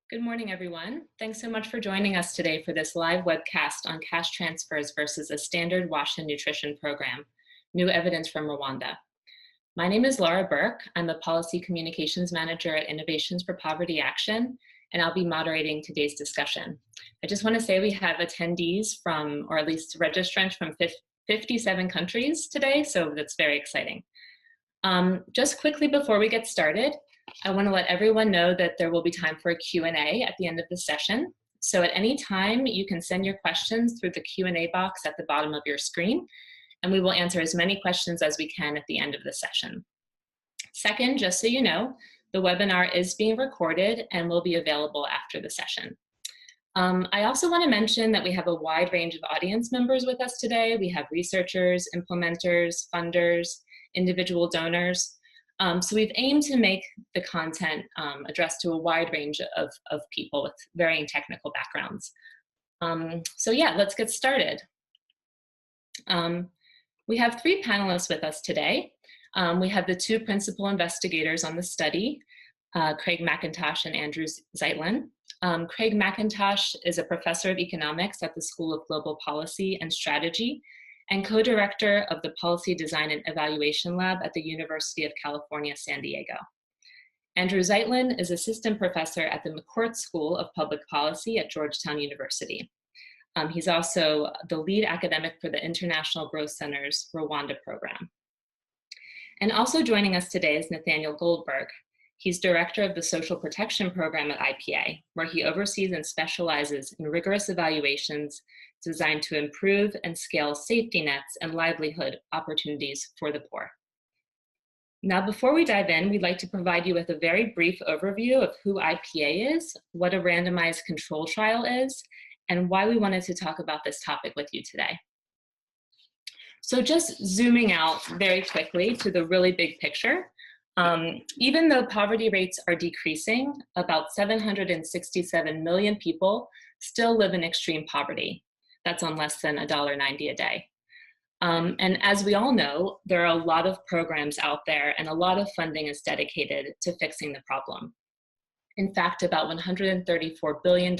Good morning, everyone. Thanks so much for joining us today for this live webcast on cash transfers versus a standard wash and nutrition program, new evidence from Rwanda. My name is Laura Burke. I'm the Policy Communications Manager at Innovations for Poverty Action, and I'll be moderating today's discussion. I just want to say we have attendees from, or at least registrants from 57 countries today, so that's very exciting. Just quickly before we get started, I want to let everyone know that there will be time for a Q&A at the end of the session. So at any time, you can send your questions through the Q&A box at the bottom of your screen, and we will answer as many questions as we can at the end of the session. Second, just so you know, the webinar is being recorded and will be available after the session. I also want to mention that we have a wide range of audience members with us today. We have researchers, implementers, funders, individual donors. So we've aimed to make the content addressed to a wide range of people with varying technical backgrounds. So yeah, let's get started. We have three panelists with us today. We have the two principal investigators on the study, Craig McIntosh and Andrew Zeitlin. Craig McIntosh is a professor of economics at the School of Global Policy and Strategy and co-director of the Policy Design and Evaluation Lab at the University of California, San Diego. Andrew Zeitlin is assistant professor at the McCourt School of Public Policy at Georgetown University. He's also the lead academic for the International Growth Center's Rwanda program. And also joining us today is Nathaniel Goldberg. He's director of the Social Protection Program at IPA, where he oversees and specializes in rigorous evaluations designed to improve and scale safety nets and livelihood opportunities for the poor. Now, before we dive in, we'd like to provide you with a very brief overview of who IPA is, what a randomized control trial is, and why we wanted to talk about this topic with you today. So just zooming out very quickly to the really big picture, even though poverty rates are decreasing, about 767 million people still live in extreme poverty. That's on less than $1.90 a day. And as we all know, there are a lot of programs out there and a lot of funding is dedicated to fixing the problem. In fact, about $134 billion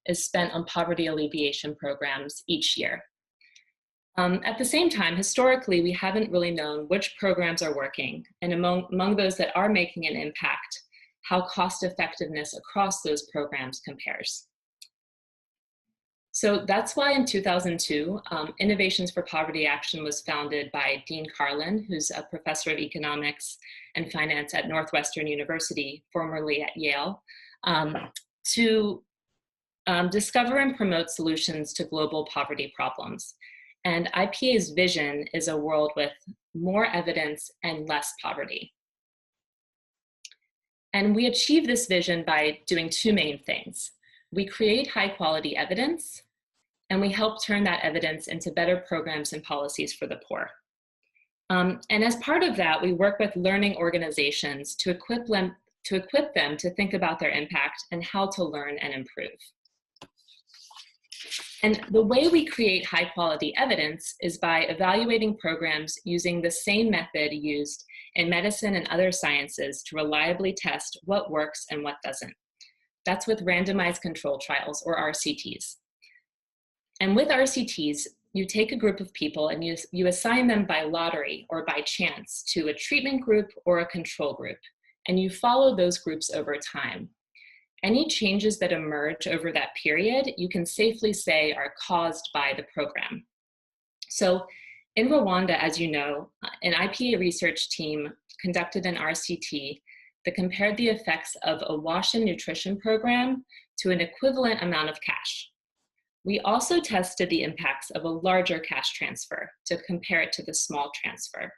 is spent on poverty alleviation programs each year. At the same time, historically, we haven't really known which programs are working, and among those that are making an impact, how cost effectiveness across those programs compares. So that's why in 2002, Innovations for Poverty Action was founded by Dean Carlin, who's a professor of economics and finance at Northwestern University, formerly at Yale, to discover and promote solutions to global poverty problems. And IPA's vision is a world with more evidence and less poverty. And we achieve this vision by doing two main things. We create high quality evidence, and we help turn that evidence into better programs and policies for the poor. And as part of that, we work with learning organizations to equip them to think about their impact and how to learn and improve. And the way we create high quality evidence is by evaluating programs using the same method used in medicine and other sciences to reliably test what works and what doesn't. That's with randomized control trials, or RCTs. And with RCTs, you take a group of people and you assign them by lottery or by chance to a treatment group or a control group, and you follow those groups over time. Any changes that emerge over that period, you can safely say are caused by the program. So in Rwanda, as you know, an IPA research team conducted an RCT that compared the effects of a wash and nutrition program to an equivalent amount of cash. We also tested the impacts of a larger cash transfer to compare it to the small transfer.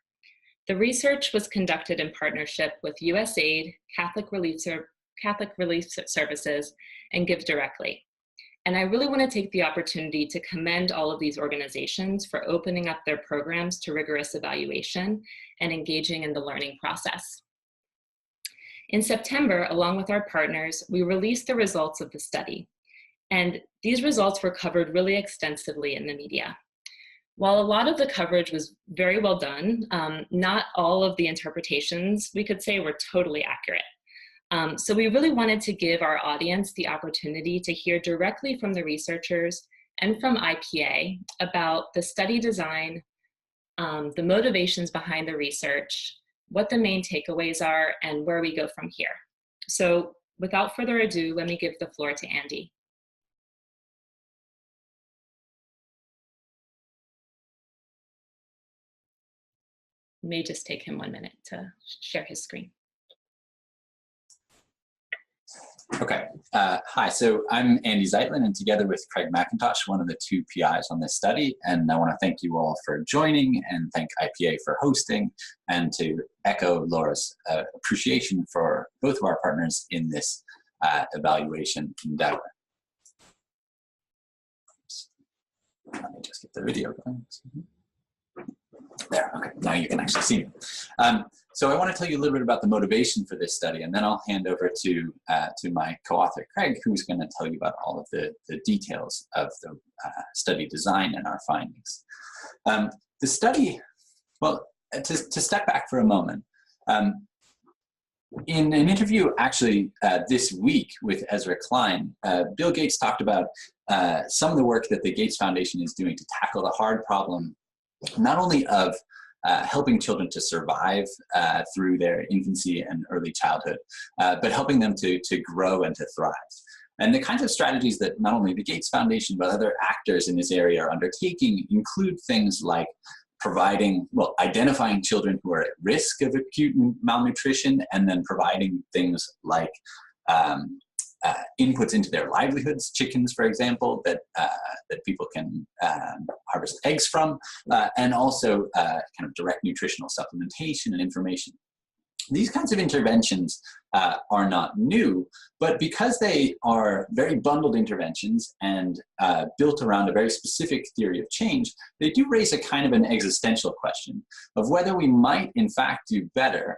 The research was conducted in partnership with USAID, Catholic Relief Services, and Give Directly. And I really want to take the opportunity to commend all of these organizations for opening up their programs to rigorous evaluation and engaging in the learning process. In September, along with our partners, we released the results of the study. And these results were covered really extensively in the media. While a lot of the coverage was very well done, not all of the interpretations, we could say, were totally accurate. So we really wanted to give our audience the opportunity to hear directly from the researchers and from IPA about the study design, the motivations behind the research, what the main takeaways are, and where we go from here. So without further ado, let me give the floor to Andy. It may just take him 1 minute to share his screen. Okay, hi, so I'm Andy Zeitlin, and together with Craig McIntosh, one of the two PIs on this study, and I want to thank you all for joining and thank IPA for hosting, and to echo Laura's appreciation for both of our partners in this evaluation endeavor. Let me just get the video going. There, okay, now you can actually see me. So I want to tell you a little bit about the motivation for this study, and then I'll hand over to my co-author, Craig, who's going to tell you about all of the details of the study design and our findings. The study, well, to step back for a moment, in an interview actually this week with Ezra Klein, Bill Gates talked about some of the work that the Gates Foundation is doing to tackle the hard problem not only of helping children to survive through their infancy and early childhood, but helping them to grow and to thrive. And the kinds of strategies that not only the Gates Foundation, but other actors in this area are undertaking include things like providing, well, identifying children who are at risk of acute malnutrition, and then providing things like inputs into their livelihoods, chickens, for example, that people can harvest eggs from, and also kind of direct nutritional supplementation and information. These kinds of interventions are not new, but because they are very bundled interventions and built around a very specific theory of change, they do raise a kind of an existential question of whether we might in fact do better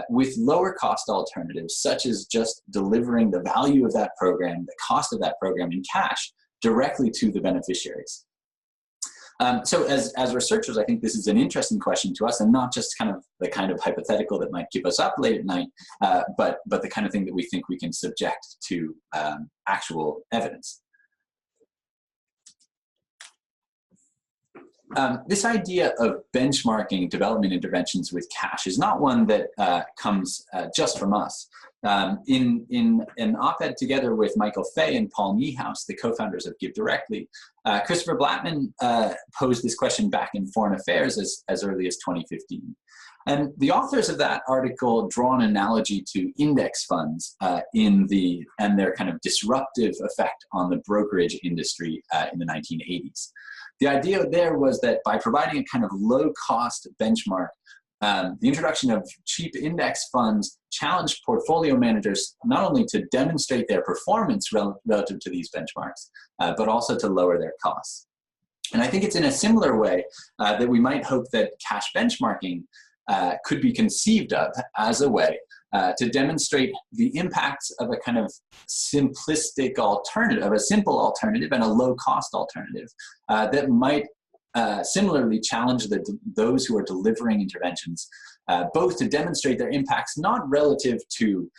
with lower cost alternatives, such as just delivering the value of that program, the cost of that program in cash directly to the beneficiaries. So as researchers, I think this is an interesting question to us, and not just kind of the kind of hypothetical that might keep us up late at night, but the kind of thing that we think we can subject to actual evidence. This idea of benchmarking development interventions with cash is not one that comes just from us. In an op-ed together with Michael Fay and Paul Niehaus, the co-founders of Give Directly, Christopher Blattman posed this question back in Foreign Affairs as early as 2015. And the authors of that article draw an analogy to index funds and their kind of disruptive effect on the brokerage industry in the 1980s. The idea there was that by providing a kind of low-cost benchmark, the introduction of cheap index funds challenged portfolio managers not only to demonstrate their performance relative to these benchmarks, but also to lower their costs. And I think it's in a similar way that we might hope that cash benchmarking could be conceived of as a way to demonstrate the impacts of a kind of simplistic alternative, of a simple alternative and a low-cost alternative that might similarly challenge those who are delivering interventions, both to demonstrate their impacts not relative to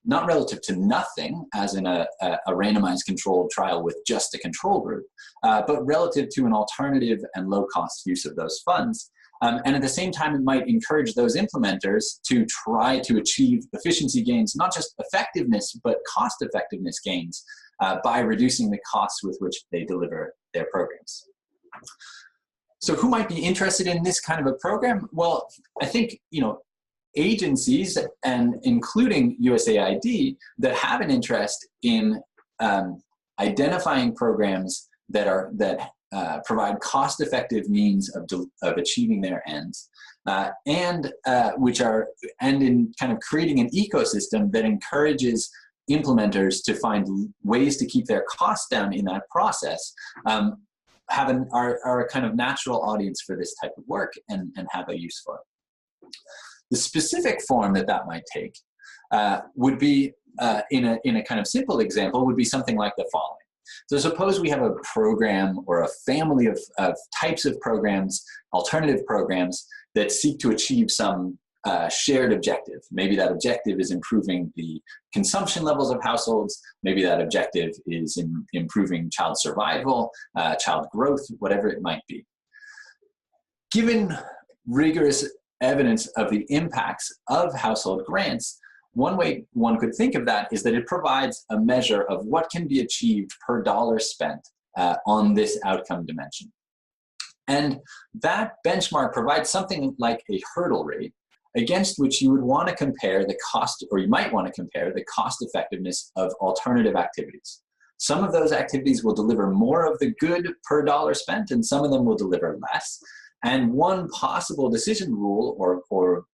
nothing, as in a randomized controlled trial with just a control group, but relative to an alternative and low-cost use of those funds. And at the same time, it might encourage those implementers to try to achieve efficiency gains, not just effectiveness, but cost-effectiveness gains by reducing the costs with which they deliver their programs. So who might be interested in this kind of a program? Well, I think, agencies, and including USAID, that have an interest in identifying programs that provide cost-effective means of achieving their ends, and in kind of creating an ecosystem that encourages implementers to find ways to keep their costs down in that process, are a kind of natural audience for this type of work and have a use for it. The specific form that might take would be, in a kind of simple example, would be something like the following. So suppose we have a program or a family of types of programs, alternative programs, that seek to achieve some shared objective. Maybe that objective is improving the consumption levels of households. Maybe that objective is improving child survival, child growth, whatever it might be. Given rigorous evidence of the impacts of household grants, one way one could think of that is that it provides a measure of what can be achieved per dollar spent on this outcome dimension. And that benchmark provides something like a hurdle rate against which you would want to compare the cost, or you might want to compare the cost effectiveness of alternative activities. Some of those activities will deliver more of the good per dollar spent, and some of them will deliver less. And one possible decision rule or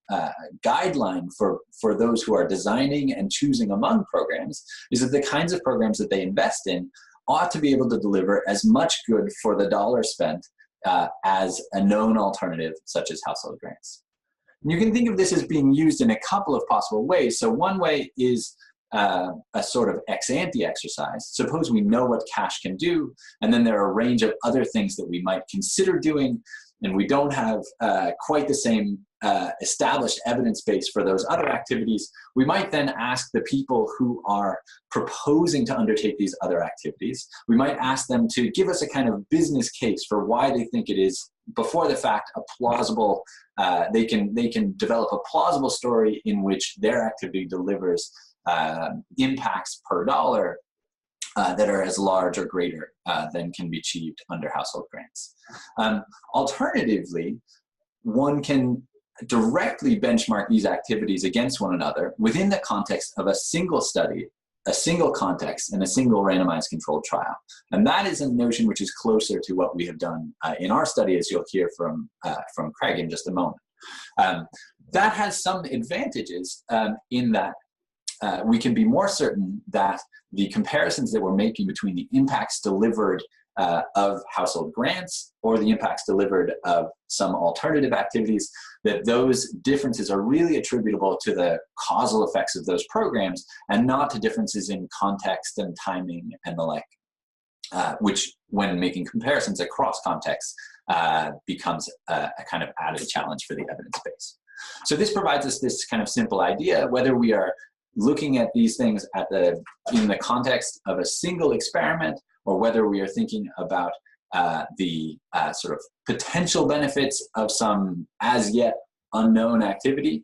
guideline for those who are designing and choosing among programs is that the kinds of programs that they invest in ought to be able to deliver as much good for the dollar spent as a known alternative, such as household grants. And you can think of this as being used in a couple of possible ways. So one way is a sort of ex-ante exercise. Suppose we know what cash can do, and then there are a range of other things that we might consider doing, and we don't have quite the same established evidence base for those other activities. We might then ask the people who are proposing to undertake these other activities, we might ask them to give us a kind of business case for why they think it is, before the fact, a plausible, they can develop a plausible story in which their activity delivers impacts per dollar that are as large or greater than can be achieved under household grants. Alternatively, one can directly benchmark these activities against one another within the context of a single study, a single context, and a single randomized controlled trial. And that is a notion which is closer to what we have done in our study, as you'll hear from Craig in just a moment. That has some advantages in that we can be more certain that the comparisons that we're making between the impacts delivered of household grants or the impacts delivered of some alternative activities, that those differences are really attributable to the causal effects of those programs and not to differences in context and timing and the like, which when making comparisons across contexts becomes a kind of added challenge for the evidence base. So this provides us this kind of simple idea, whether we are looking at these things in the context of a single experiment, or whether we are thinking about the sort of potential benefits of some as yet unknown activity,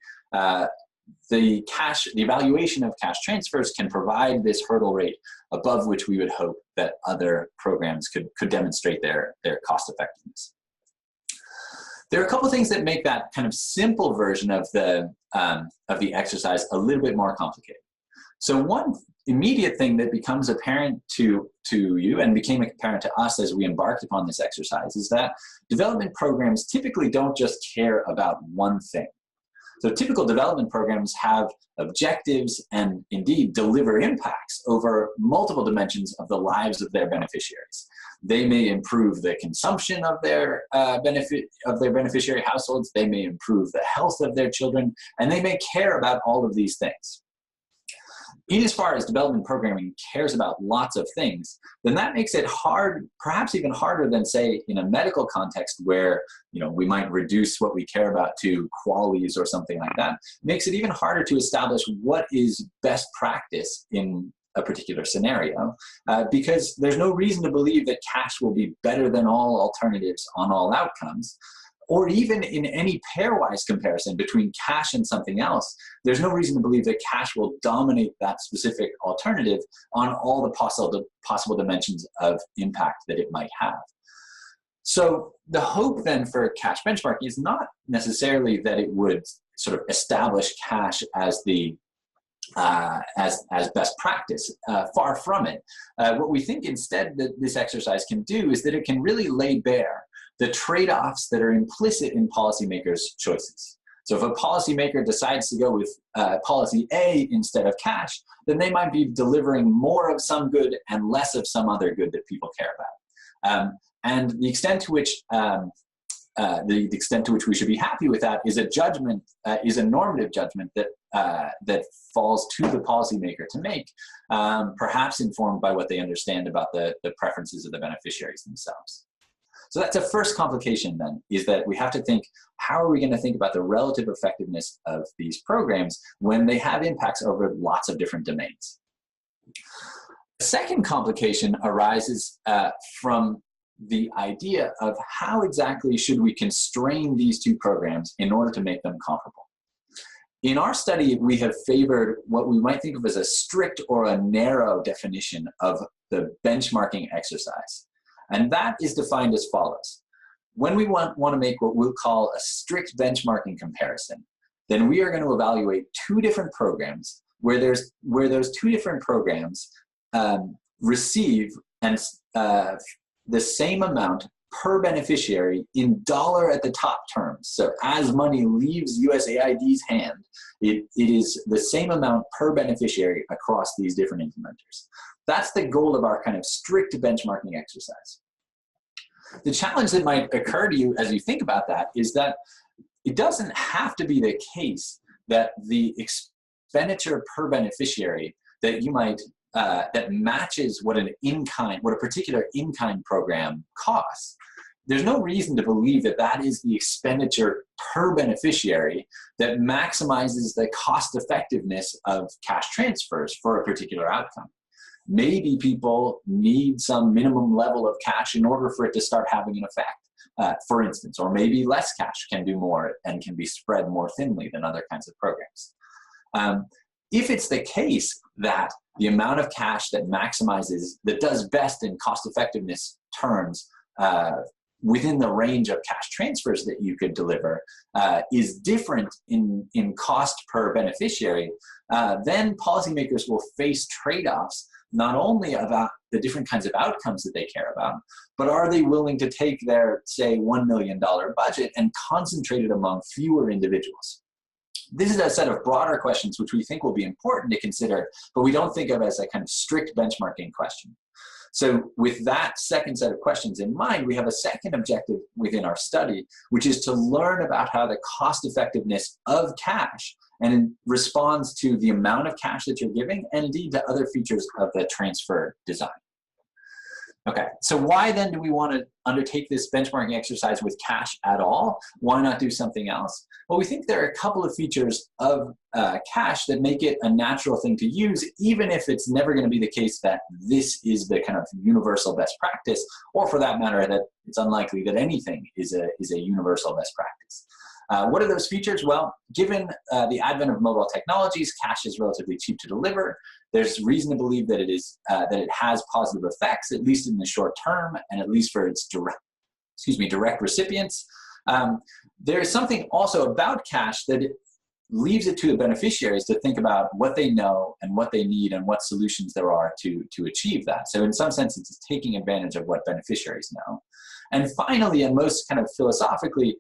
the evaluation of cash transfers can provide this hurdle rate above which we would hope that other programs could demonstrate their cost effectiveness. There are a couple of things that make that kind of simple version of the exercise a little bit more complicated. So one immediate thing that becomes apparent to you and became apparent to us as we embarked upon this exercise is that development programs typically don't just care about one thing. So typical development programs have objectives and indeed deliver impacts over multiple dimensions of the lives of their beneficiaries. They may improve the consumption of their beneficiary households, they may improve the health of their children, and they may care about all of these things. In as far as development programming cares about lots of things, then that makes it hard, perhaps even harder than, say, in a medical context where we might reduce what we care about to qualities or something like that. It makes it even harder to establish what is best practice in a particular scenario, because there's no reason to believe that cash will be better than all alternatives on all outcomes. Or even in any pairwise comparison between cash and something else, there's no reason to believe that cash will dominate that specific alternative on all the possible dimensions of impact that it might have. So the hope then for cash benchmarking is not necessarily that it would sort of establish cash as the as best practice. Far from it. What we think instead that this exercise can do is that it can really lay bare the trade-offs that are implicit in policymakers' choices. So if a policymaker decides to go with policy A instead of cash, then they might be delivering more of some good and less of some other good that people care about. And the extent to which we should be happy with that is a judgment, is a normative judgment that falls to the policymaker to make, perhaps informed by what they understand about the preferences of the beneficiaries themselves. So that's a first complication then, is that we have to think, how are we going to think about the relative effectiveness of these programs when they have impacts over lots of different domains? The second complication arises from the idea of how exactly should we constrain these two programs in order to make them comparable. In our study, we have favored what we might think of as a strict or a narrow definition of the benchmarking exercise. And that is defined as follows. When we want to make what we'll call a strict benchmarking comparison, then we are going to evaluate two different programs where those two different programs receive the same amount per beneficiary in dollar at the top terms. So as money leaves USAID's hand, it is the same amount per beneficiary across these different implementers. That's the goal of our kind of strict benchmarking exercise. The challenge that might occur to you as you think about that is that it doesn't have to be the case that the expenditure per beneficiary that you might that matches what a particular in-kind program costs. There's no reason to believe that that is the expenditure per beneficiary that maximizes the cost effectiveness of cash transfers for a particular outcome. Maybe people need some minimum level of cash in order for it to start having an effect, for instance, or maybe less cash can do more and can be spread more thinly than other kinds of programs. If it's the case that the amount of cash that does best in cost effectiveness terms within the range of cash transfers that you could deliver is different in cost per beneficiary, then policymakers will face trade-offs not only about the different kinds of outcomes that they care about, but are they willing to take their, say, $1 million budget and concentrate it among fewer individuals? This is a set of broader questions which we think will be important to consider, but we don't think of as a kind of strict benchmarking question. So with that second set of questions in mind, we have a second objective within our study, which is to learn about how the cost effectiveness of cash and responds to the amount of cash that you're giving and indeed to other features of the transfer design. Okay, so why then do we want to undertake this benchmarking exercise with cash at all? Why not do something else? Well, we think there are a couple of features of cash that make it a natural thing to use, even if it's never going to be the case that this is the kind of universal best practice, or for that matter, that it's unlikely that anything is a universal best practice. What are those features? Well, given the advent of mobile technologies, cash is relatively cheap to deliver. There's reason to believe that it has positive effects, at least in the short term, and at least for its direct recipients. There's something also about cash that it leaves it to the beneficiaries to think about what they know and what they need and what solutions there are to achieve that. So in some sense, it's taking advantage of what beneficiaries know. And finally, and most kind of philosophically,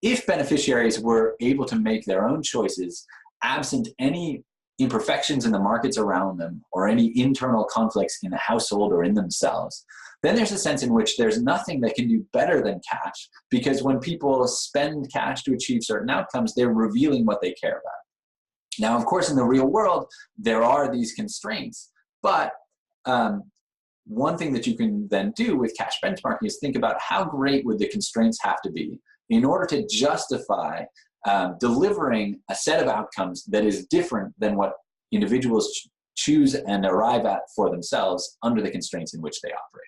if beneficiaries were able to make their own choices, absent any imperfections in the markets around them or any internal conflicts in the household or in themselves, then there's a sense in which there's nothing that can do better than cash, because when people spend cash to achieve certain outcomes, they're revealing what they care about. Now, of course, in the real world, there are these constraints, but one thing that you can then do with cash benchmarking is think about how great would the constraints have to be in order to justify delivering a set of outcomes that is different than what individuals choose and arrive at for themselves under the constraints in which they operate.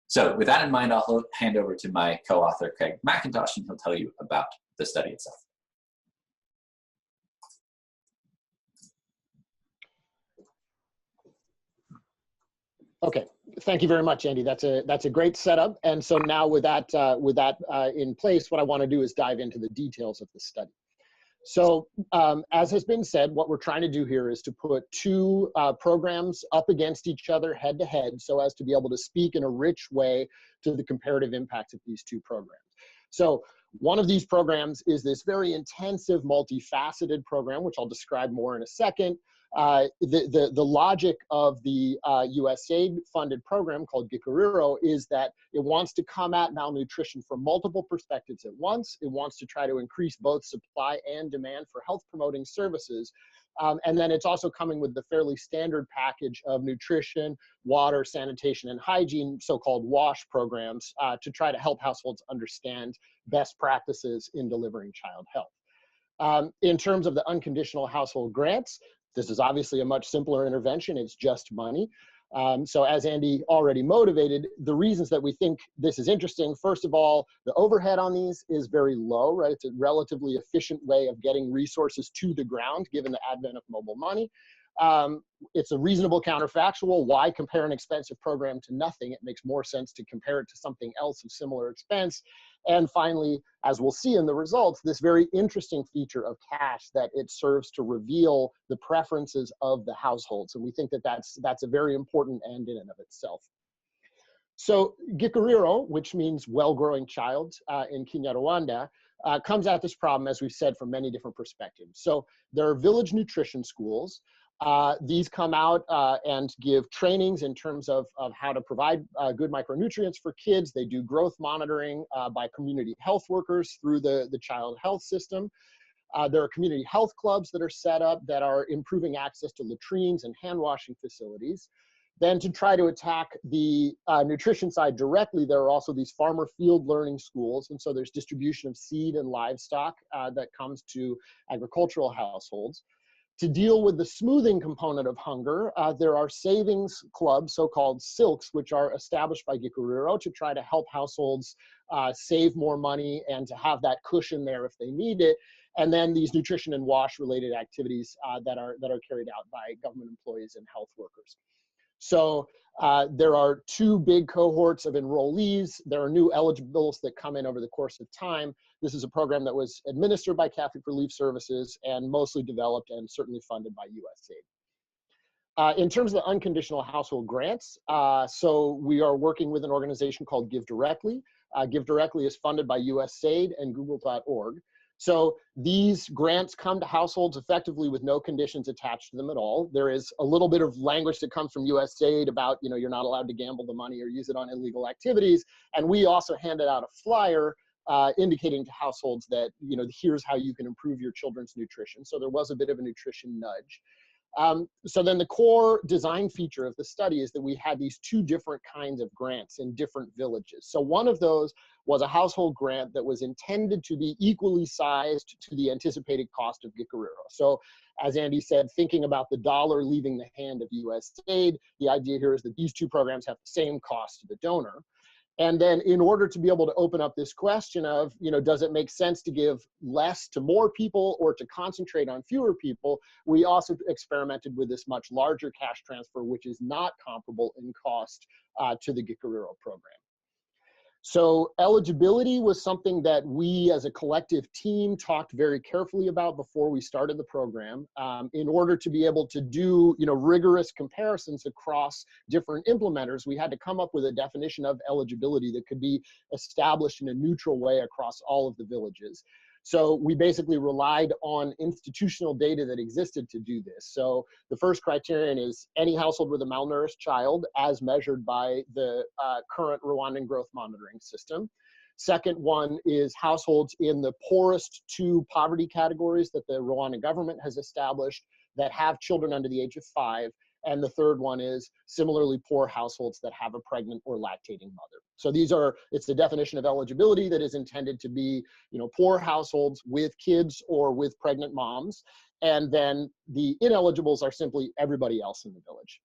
So with that in mind, I'll hand over to my co-author, Craig McIntosh, and he'll tell you about the study itself. Okay, thank you very much, Andy. That's a great setup. And so now with that in place, what I want to do is dive into the details of the study. So as has been said, what we're trying to do here is to put two programs up against each other head to head so as to be able to speak in a rich way to the comparative impacts of these two programs. So one of these programs is this very intensive, multifaceted program, which I'll describe more in a second. The logic of the USAID-funded program called Gikuriro is that it wants to combat malnutrition from multiple perspectives at once. It wants to try to increase both supply and demand for health-promoting services And then it's also coming with the fairly standard package of nutrition, water, sanitation, and hygiene, so-called WASH programs, to try to help households understand best practices in delivering child health. In terms of the unconditional household grants, this is obviously a much simpler intervention. It's just money. So as Andy already motivated, the reasons that we think this is interesting, first of all, the overhead on these is very low, right? It's a relatively efficient way of getting resources to the ground, given the advent of mobile money. It's a reasonable counterfactual. Why compare an expensive program to nothing? It makes more sense to compare it to something else of similar expense. And finally, as we'll see in the results, this very interesting feature of cash, that it serves to reveal the preferences of the households. And we think that that's a very important end in and of itself. So Gikuriro, which means well-growing child in Kinyarwanda, comes at this problem, as we've said, from many different perspectives. So there are village nutrition schools. These come out and give trainings in terms of how to provide good micronutrients for kids. They do growth monitoring by community health workers through the child health system. There are community health clubs that are set up that are improving access to latrines and hand washing facilities. Then to try to attack the nutrition side directly, there are also these farmer field learning schools. And so there's distribution of seed and livestock that comes to agricultural households. To deal with the smoothing component of hunger, there are savings clubs, so-called silks, which are established by Gikuriro to try to help households save more money and to have that cushion there if they need it. And then these nutrition and WASH related activities that are carried out by government employees and health workers. So there are two big cohorts of enrollees. There are new eligibles that come in over the course of time. This is a program that was administered by Catholic Relief Services and mostly developed and certainly funded by USAID. In terms of the unconditional household grants, so we are working with an organization called Give Directly. Give Directly is funded by USAID and Google.org. So these grants come to households effectively with no conditions attached to them at all. There is a little bit of language that comes from USAID about, you're not allowed to gamble the money or use it on illegal activities. And we also handed out a flyer indicating to households that, here's how you can improve your children's nutrition. So there was a bit of a nutrition nudge. So then the core design feature of the study is that we had these two different kinds of grants in different villages. So one of those was a household grant that was intended to be equally sized to the anticipated cost of Gikuriro. So as Andy said, thinking about the dollar leaving the hand of USAID, the idea here is that these two programs have the same cost to the donor. And then in order to be able to open up this question of, does it make sense to give less to more people or to concentrate on fewer people, we also experimented with this much larger cash transfer, which is not comparable in cost to the Gikuriro program. So eligibility was something that we as a collective team talked very carefully about before we started the program in order to be able to do rigorous comparisons across different implementers. We had to come up with a definition of eligibility that could be established in a neutral way across all of the villages. So we basically relied on institutional data that existed to do this. So the first criterion is any household with a malnourished child as measured by the current Rwandan growth monitoring system. Second one is households in the poorest two poverty categories that the Rwandan government has established that have children under the age of 5. And the third one is similarly poor households that have a pregnant or lactating mother. So it's the definition of eligibility that is intended to be, poor households with kids or with pregnant moms. And then the ineligibles are simply everybody else in the village.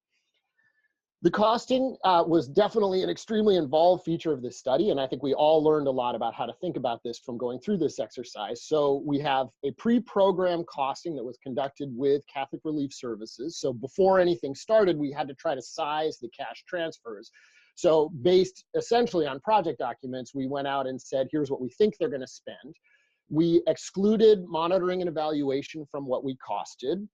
The costing was definitely an extremely involved feature of this study, and I think we all learned a lot about how to think about this from going through this exercise. So we have a pre-programmed costing that was conducted with Catholic Relief Services. So before anything started, we had to try to size the cash transfers. So based essentially on project documents, we went out and said, here's what we think they're going to spend. We excluded monitoring and evaluation from what we costed.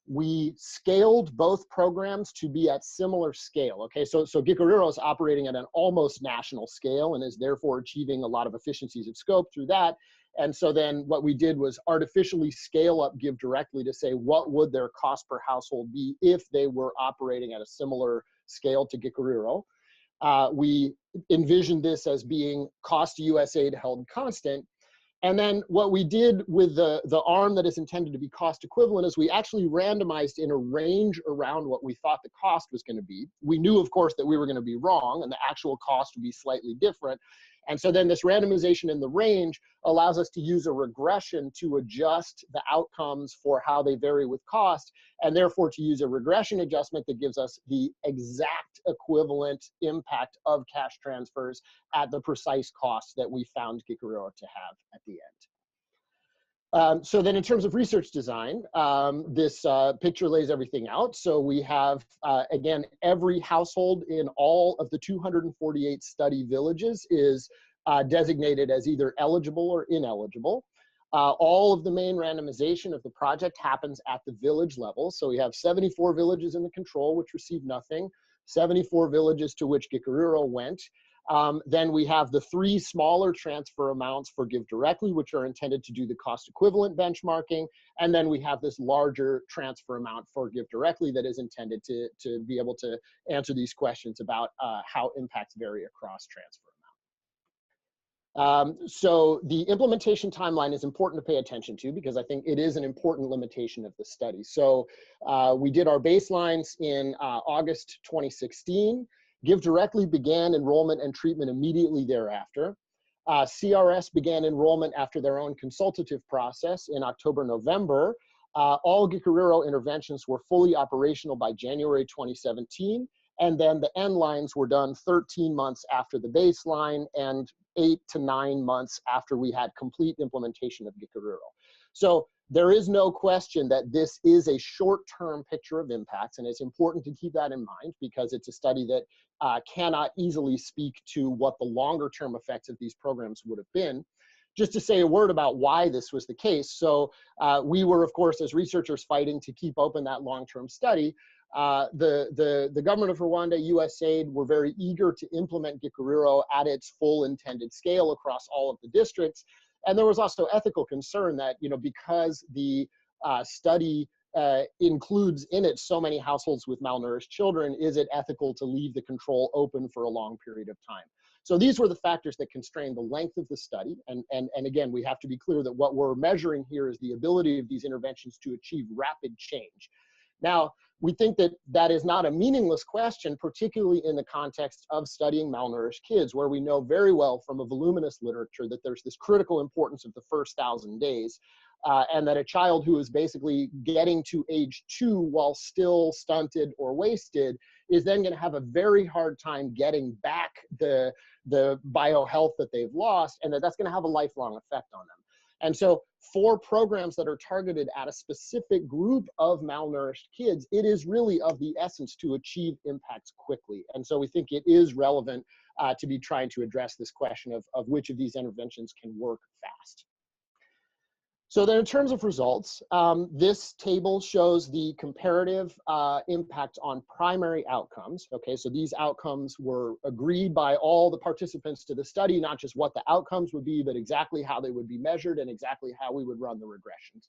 We scaled both programs to be at similar scale. Okay, so Gikuriro is operating at an almost national scale and is therefore achieving a lot of efficiencies of scope through that. And so then what we did was artificially scale up Give Directly to say what would their cost per household be if they were operating at a similar scale to Gikuriro. We envisioned this as being cost to USAID held constant. And then what we did with the arm that is intended to be cost equivalent is we actually randomized in a range around what we thought the cost was going to be. We knew, of course, that we were going to be wrong and the actual cost would be slightly different. And so then this randomization in the range allows us to use a regression to adjust the outcomes for how they vary with cost, and therefore to use a regression adjustment that gives us the exact equivalent impact of cash transfers at the precise cost that we found Gikuriro to have at the end. So then in terms of research design, this picture lays everything out. So we have, again, every household in all of the 248 study villages is designated as either eligible or ineligible. All of the main randomization of the project happens at the village level. So we have 74 villages in the control, which received nothing, 74 villages to which Gikuriro went. Then we have the 3 smaller transfer amounts for Give Directly, which are intended to do the cost equivalent benchmarking. And then we have this larger transfer amount for Give Directly that is intended to be able to answer these questions about how impacts vary across transfer amount. So the implementation timeline is important to pay attention to because I think it is an important limitation of the study. So we did our baselines in August 2016. Give Directly began enrollment and treatment immediately thereafter. CRS began enrollment after their own consultative process in October, November. All Gikuriro interventions were fully operational by January 2017. And then the end lines were done 13 months after the baseline and 8 to 9 months after we had complete implementation of Gikuriro. So there is no question that this is a short-term picture of impacts, and it's important to keep that in mind because it's a study that cannot easily speak to what the longer-term effects of these programs would have been. Just to say a word about why this was the case. So we were, of course, as researchers fighting to keep open that long-term study. The government of Rwanda, USAID, were very eager to implement Gikuriro at its full intended scale across all of the districts. And there was also ethical concern that, because the study includes in it so many households with malnourished children, is it ethical to leave the control open for a long period of time? So these were the factors that constrained the length of the study. And again, we have to be clear that what we're measuring here is the ability of these interventions to achieve rapid change. Now, we think that that is not a meaningless question, particularly in the context of studying malnourished kids, where we know very well from a voluminous literature that there's this critical importance of the first 1,000 days, and that a child who is basically getting to age 2 while still stunted or wasted is then going to have a very hard time getting back the biohealth that they've lost, and that's going to have a lifelong effect on them. And so for programs that are targeted at a specific group of malnourished kids, it is really of the essence to achieve impacts quickly. And so we think it is relevant to be trying to address this question of which of these interventions can work fast. So then in terms of results, this table shows the comparative impact on primary outcomes. Okay, so these outcomes were agreed by all the participants to the study, not just what the outcomes would be, but exactly how they would be measured and exactly how we would run the regressions.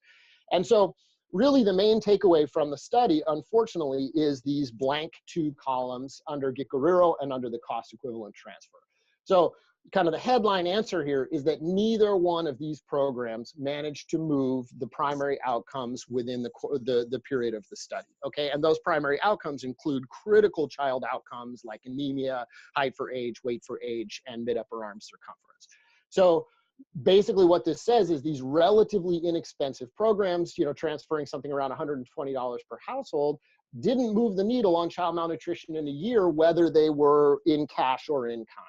And so really the main takeaway from the study, unfortunately, is these blank 2 columns under Gikuriro and under the cost equivalent transfer. So kind of the headline answer here is that neither one of these programs managed to move the primary outcomes within the period of the study, okay? And those primary outcomes include critical child outcomes like anemia, height for age, weight for age, and mid-upper arm circumference. So basically what this says is these relatively inexpensive programs, transferring something around $120 per household, didn't move the needle on child malnutrition in a year, whether they were in cash or in kind.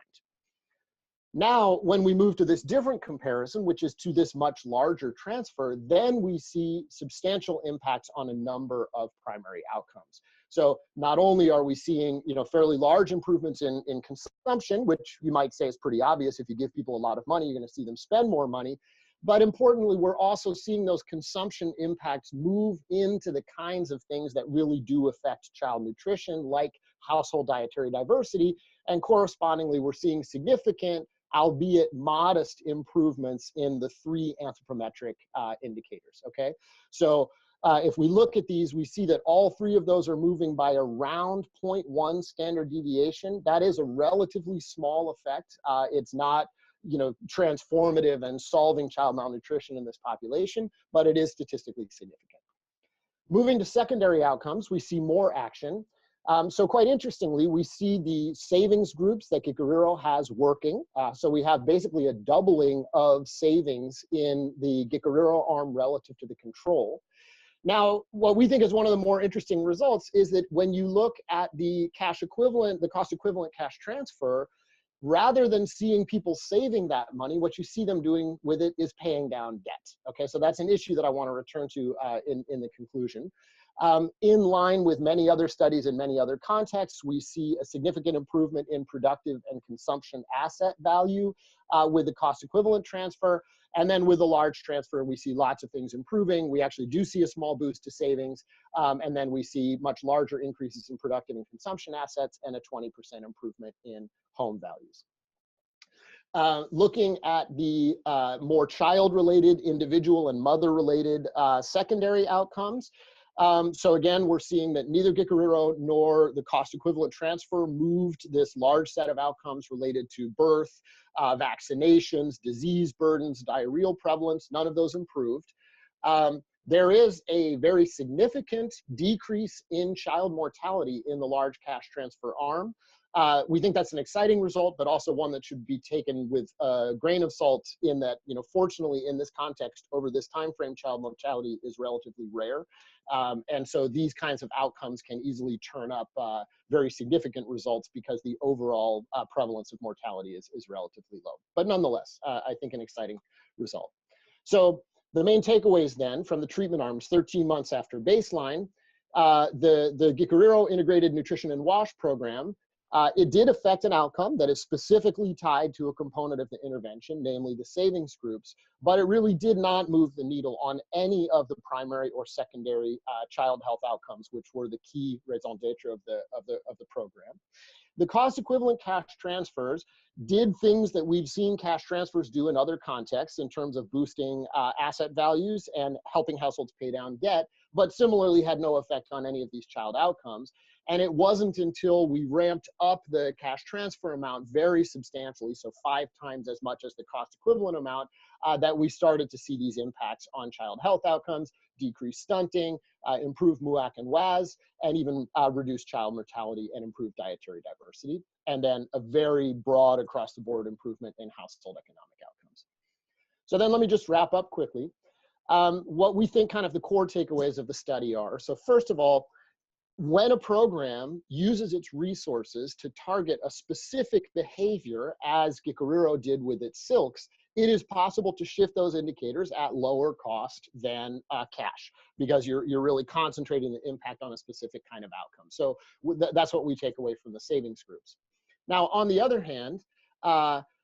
Now, when we move to this different comparison, which is to this much larger transfer, then we see substantial impacts on a number of primary outcomes. So not only are we seeing, fairly large improvements in consumption, which you might say is pretty obvious. If you give people a lot of money, you're going to see them spend more money. But importantly, we're also seeing those consumption impacts move into the kinds of things that really do affect child nutrition, like household dietary diversity. And correspondingly, we're seeing significant, albeit modest, improvements in the 3 anthropometric indicators, okay? So if we look at these, we see that all 3 of those are moving by around 0.1 standard deviation. That is a relatively small effect. It's not, transformative and solving child malnutrition in this population, but it is statistically significant. Moving to secondary outcomes, we see more action. So quite interestingly, we see the savings groups that Gikuriro has working. So we have basically a doubling of savings in the Gikuriro arm relative to the control. Now, what we think is one of the more interesting results is that when you look at the cash equivalent, the cost equivalent cash transfer, rather than seeing people saving that money, what you see them doing with it is paying down debt. Okay, so that's an issue that I want to return to in the conclusion. In line with many other studies in many other contexts, we see a significant improvement in productive and consumption asset value with the cost equivalent transfer. And then with the large transfer, we see lots of things improving. We actually do see a small boost to savings. And then we see much larger increases in productive and consumption assets and a 20% improvement in home values. Looking at the more child-related, individual and mother-related secondary outcomes. So again, we're seeing that neither Gikuriro nor the cost equivalent transfer moved this large set of outcomes related to birth, vaccinations, disease burdens, diarrheal prevalence. None of those improved. There is a very significant decrease in child mortality in the large cash transfer arm. We think that's an exciting result, but also one that should be taken with a grain of salt in that, fortunately in this context, over this time frame, child mortality is relatively rare. And so these kinds of outcomes can easily turn up very significant results because the overall prevalence of mortality is relatively low. But nonetheless, I think an exciting result. So the main takeaways then from the treatment arms 13 months after baseline, the Gikuriro Integrated Nutrition and WASH program, it did affect an outcome that is specifically tied to a component of the intervention, namely the savings groups, but it really did not move the needle on any of the primary or secondary child health outcomes, which were the key raison d'etre of the program. The cost equivalent cash transfers did things that we've seen cash transfers do in other contexts in terms of boosting asset values and helping households pay down debt, but similarly had no effect on any of these child outcomes. And it wasn't until we ramped up the cash transfer amount very substantially, so 5 times as much as the cost equivalent amount, that we started to see these impacts on child health outcomes, decreased stunting, improved MUAC and WAS, and even reduced child mortality and improved dietary diversity. And then a very broad across the board improvement in household economic outcomes. So then let me just wrap up quickly. What we think kind of the core takeaways of the study are. So first of all, when a program uses its resources to target a specific behavior, as Gikuriro did with its silks, it is possible to shift those indicators at lower cost than cash, because you're really concentrating the impact on a specific kind of outcome. So that's what we take away from the savings groups. Now, on the other hand,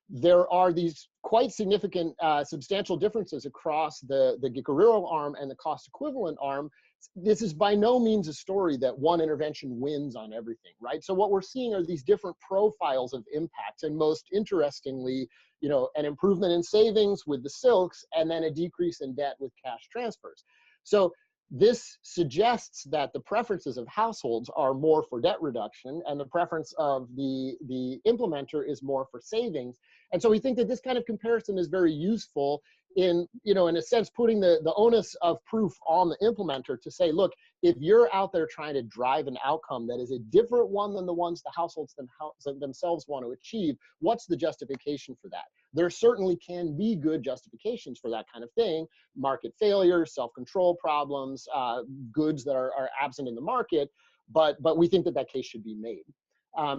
there are these quite significant substantial differences across the Gikuriro arm and the cost equivalent arm. This is by no means a story that one intervention wins on everything, right? So what we're seeing are these different profiles of impacts, and most interestingly, an improvement in savings with the silks, and then a decrease in debt with cash transfers. So this suggests that the preferences of households are more for debt reduction, and the preference of the implementer is more for savings. And so we think that this kind of comparison is very useful in, in a sense, putting the onus of proof on the implementer to say, look, if you're out there trying to drive an outcome that is a different one than the ones the households themselves want to achieve, what's the justification for that? There certainly can be good justifications for that kind of thing: market failure, self-control problems, goods that are absent in the market, but we think that case should be made.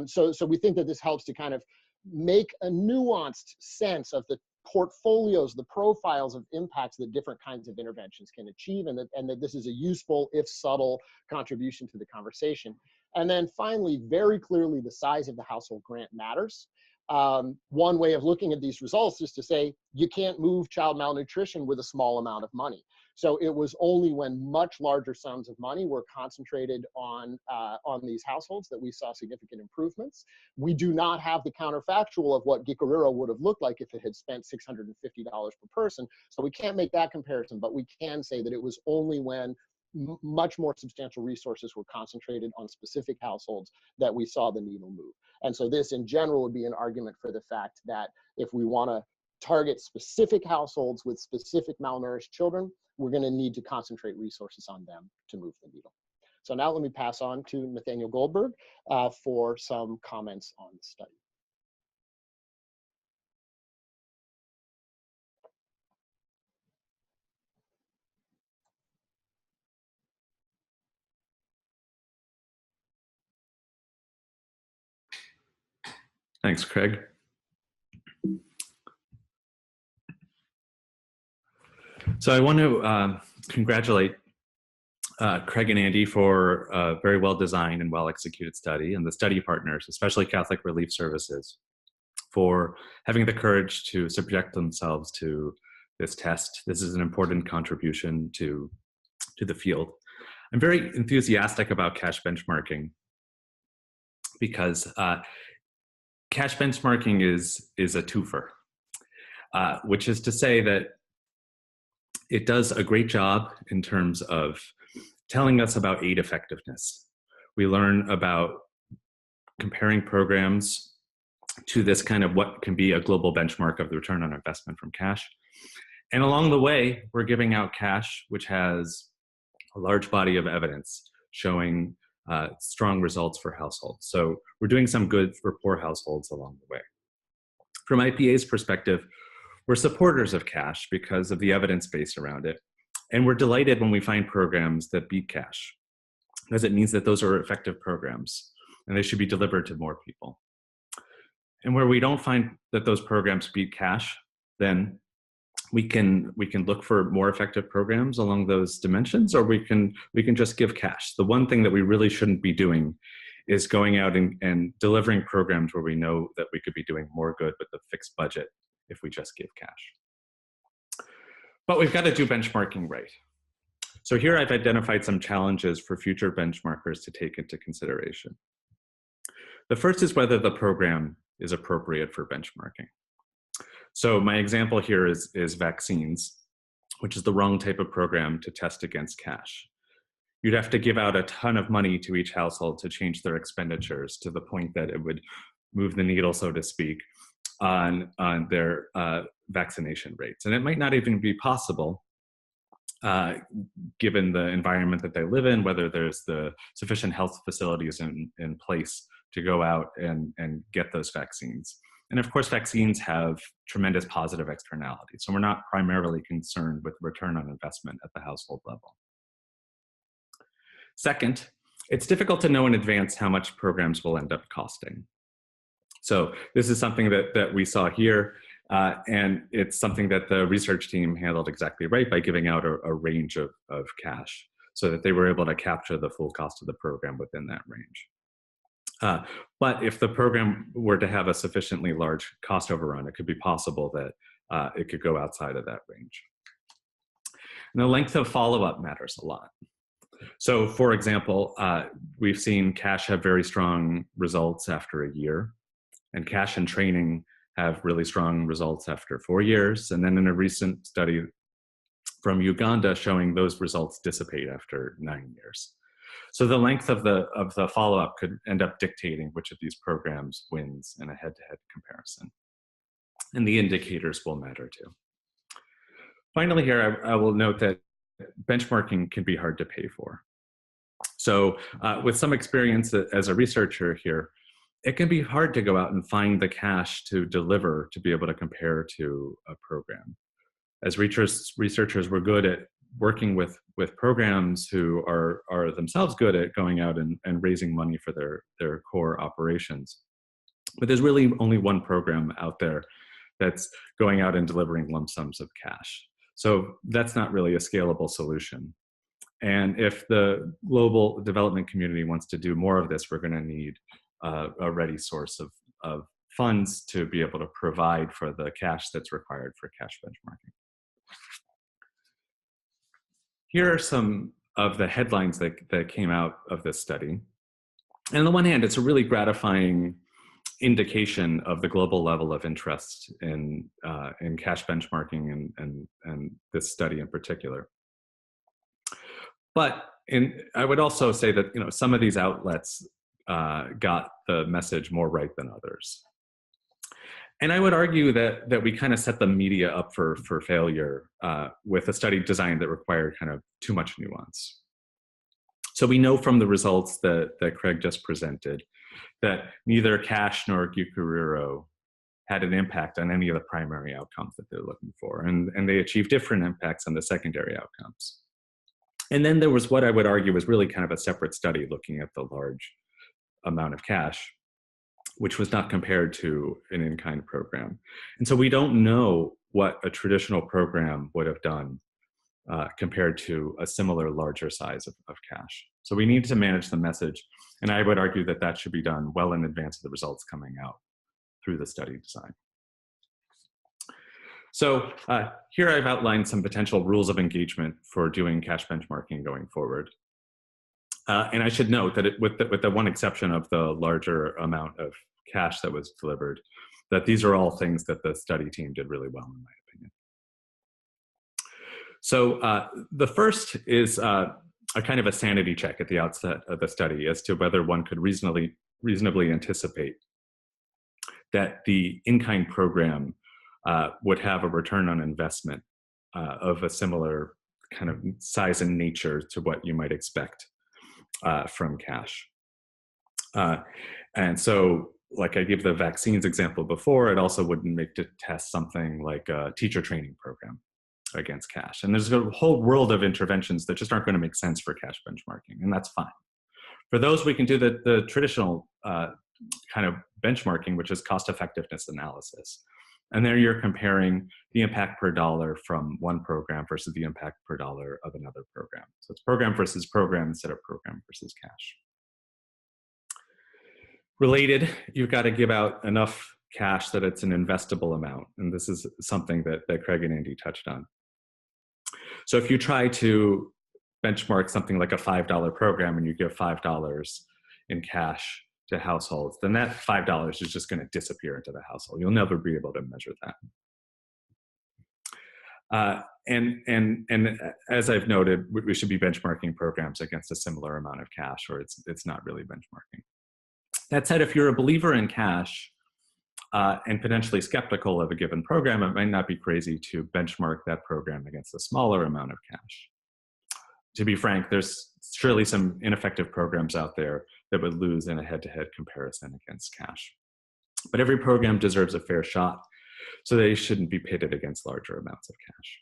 So we think that this helps to kind of make a nuanced sense of the portfolios, the profiles of impacts that different kinds of interventions can achieve, and that this is a useful, if subtle, contribution to the conversation. And then finally, very clearly, the size of the household grant matters. One way of looking at these results is to say you can't move child malnutrition with a small amount of money. So it was only when much larger sums of money were concentrated on these households that we saw significant improvements. We do not have the counterfactual of what Gikuriro would have looked like if it had spent $650 per person. So we can't make that comparison, but we can say that it was only when much more substantial resources were concentrated on specific households that we saw the needle move. And so this in general would be an argument for the fact that if we want to target specific households with specific malnourished children, we're going to need to concentrate resources on them to move the needle. So now let me pass on to Nathaniel Goldberg for some comments on the study. Thanks, Craig. So I want to congratulate Craig and Andy for a very well-designed and well-executed study, and the study partners, especially Catholic Relief Services, for having the courage to subject themselves to this test. This is an important contribution to the field. I'm very enthusiastic about cash benchmarking because cash benchmarking is a two-fer, which is to say that it does a great job in terms of telling us about aid effectiveness. We learn about comparing programs to this kind of what can be a global benchmark of the return on investment from cash. And along the way, we're giving out cash, which has a large body of evidence showing strong results for households. So we're doing some good for poor households along the way. From IPA's perspective, we're supporters of cash because of the evidence base around it. And we're delighted when we find programs that beat cash, because it means that those are effective programs and they should be delivered to more people. And where we don't find that those programs beat cash, then we can look for more effective programs along those dimensions, or we can just give cash. The one thing that we really shouldn't be doing is going out and delivering programs where we know that we could be doing more good with a fixed budget if we just give cash. But we've got to do benchmarking right. So here I've identified some challenges for future benchmarkers to take into consideration. The first is whether the program is appropriate for benchmarking. So my example here is vaccines, which is the wrong type of program to test against cash. You'd have to give out a ton of money to each household to change their expenditures to the point that it would move the needle, so to speak, on their vaccination rates. And it might not even be possible given the environment that they live in, whether there's the sufficient health facilities in place to go out and get those vaccines. And of course, vaccines have tremendous positive externalities. So we're not primarily concerned with return on investment at the household level. Second, it's difficult to know in advance how much programs will end up costing. So this is something that we saw here, and it's something that the research team handled exactly right by giving out a range of cash so that they were able to capture the full cost of the program within that range. But if the program were to have a sufficiently large cost overrun, it could be possible that it could go outside of that range. And the length of follow-up matters a lot. So for example, we've seen cash have very strong results after a year, and cash and training have really strong results after 4 years. And then in a recent study from Uganda showing those results dissipate after 9 years. So the length of the follow-up could end up dictating which of these programs wins in a head-to-head comparison. And the indicators will matter too. Finally here, I will note that benchmarking can be hard to pay for. So with some experience as a researcher here, it can be hard to go out and find the cash to deliver to be able to compare to a program. As researchers, we're good at working with programs who are themselves good at going out and raising money for their core operations. But there's really only one program out there that's going out and delivering lump sums of cash. So that's not really a scalable solution. And if the global development community wants to do more of this, we're going to need a ready source of funds to be able to provide for the cash that's required for cash benchmarking. Here are some of the headlines that came out of this study. And on the one hand, it's a really gratifying indication of the global level of interest in cash benchmarking and this study in particular. But I would also say that some of these outlets got the message more right than others. And I would argue that we kind of set the media up for failure with a study design that required kind of too much nuance. So we know from the results that Craig just presented that neither cash nor Gikuriro had an impact on any of the primary outcomes that they're looking for. And they achieved different impacts on the secondary outcomes. And then there was what I would argue was really kind of a separate study looking at the large amount of cash, which was not compared to an in-kind program. And so we don't know what a traditional program would have done compared to a similar larger size of cash. So we need to manage the message. And I would argue that that should be done well in advance of the results coming out through the study design. So here I've outlined some potential rules of engagement for doing cash benchmarking going forward. And I should note that with the one exception of the larger amount of cash that was delivered, that these are all things that the study team did really well, in my opinion. So the first is a kind of a sanity check at the outset of the study as to whether one could reasonably anticipate that the in-kind program would have a return on investment of a similar kind of size and nature to what you might expect from cash. And so, like I gave the vaccines example before, it also wouldn't make to test something like a teacher training program against cash. And there's a whole world of interventions that just aren't going to make sense for cash benchmarking, and that's fine. For those, we can do the traditional kind of benchmarking, which is cost effectiveness analysis. And there you're comparing the impact per dollar from one program versus the impact per dollar of another program. So it's program versus program instead of program versus cash. Related, you've got to give out enough cash that it's an investable amount. And this is something that Craig and Andy touched on. So if you try to benchmark something like a $5 program and you give $5 in cash to households, then that $5 is just going to disappear into the household. You'll never be able to measure that. And as I've noted, we should be benchmarking programs against a similar amount of cash, or it's not really benchmarking. That said, if you're a believer in cash and potentially skeptical of a given program, it might not be crazy to benchmark that program against a smaller amount of cash. To be frank, there's surely some ineffective programs out there that would lose in a head-to-head comparison against cash. But every program deserves a fair shot, so they shouldn't be pitted against larger amounts of cash.